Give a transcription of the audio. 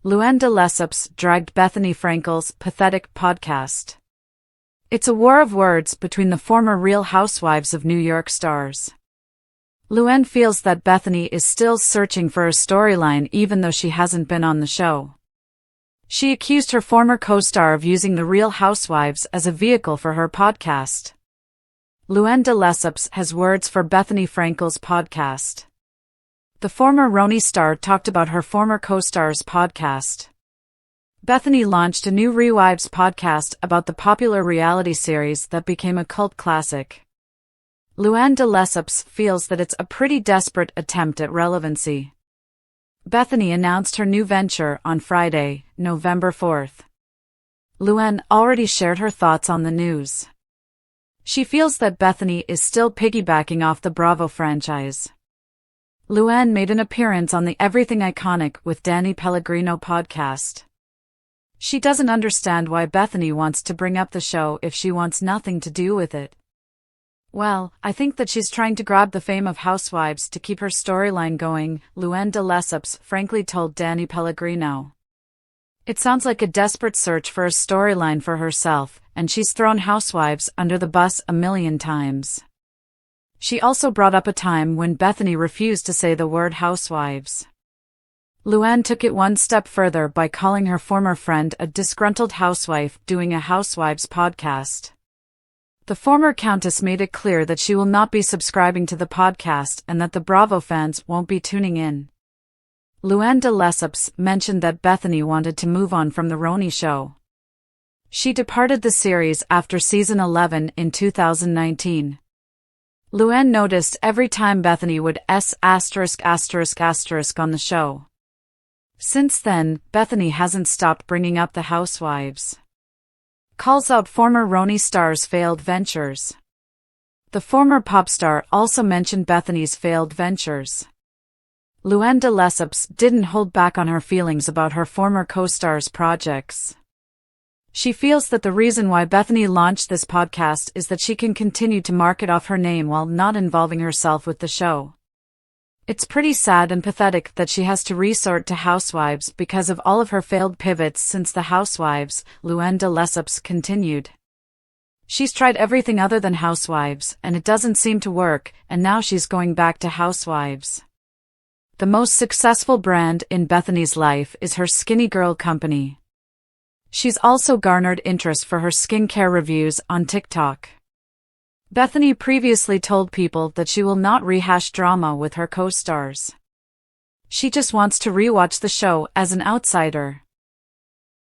Luann de Lesseps dragged Bethenny Frankel's pathetic podcast. It's a war of words between the former Real Housewives of New York stars. Luann feels that Bethenny is still searching for a storyline even though she hasn't been on the show. She accused her former co-star of using the Real Housewives as a vehicle for her podcast. Luann de Lesseps has words for Bethenny Frankel's podcast. The former Roni star talked about her former co-star's podcast. Bethenny launched a new Rewives podcast about the popular reality series that became a cult classic. Luann de Lesseps feels that it's a pretty desperate attempt at relevancy. Bethenny announced her new venture on Friday, November 4th. Luann already shared her thoughts on the news. She feels that Bethenny is still piggybacking off the Bravo franchise. Luann made an appearance on the Everything Iconic with Danny Pellegrino podcast. She doesn't understand why Bethenny wants to bring up the show if she wants nothing to do with it. Well, I think that she's trying to grab the fame of Housewives to keep her storyline going, Luann de Lesseps frankly told Danny Pellegrino. It sounds like a desperate search for a storyline for herself, and she's thrown Housewives under the bus a million times. She also brought up a time when Bethenny refused to say the word housewives. Luann took it one step further by calling her former friend a disgruntled housewife doing a Housewives podcast. The former countess made it clear that she will not be subscribing to the podcast and that the Bravo fans won't be tuning in. Luann de Lesseps mentioned that Bethenny wanted to move on from the Roni show. She departed the series after season 11 in 2019. Luann noticed every time Bethenny would ***** on the show. Since then, Bethenny hasn't stopped bringing up the Housewives. Calls out former Roni star's failed ventures. The former pop star also mentioned Bethenny's failed ventures. Luann de Lesseps didn't hold back on her feelings about her former co-star's projects. She feels that the reason why Bethenny launched this podcast is that she can continue to market off her name while not involving herself with the show. It's pretty sad and pathetic that she has to resort to Housewives because of all of her failed pivots since the Housewives, Luann de Lesseps continued. She's tried everything other than Housewives, and it doesn't seem to work, and now she's going back to Housewives. The most successful brand in Bethenny's life is her Skinny Girl company. She's also garnered interest for her skincare reviews on TikTok. Bethenny previously told people that she will not rehash drama with her co-stars. She just wants to rewatch the show as an outsider.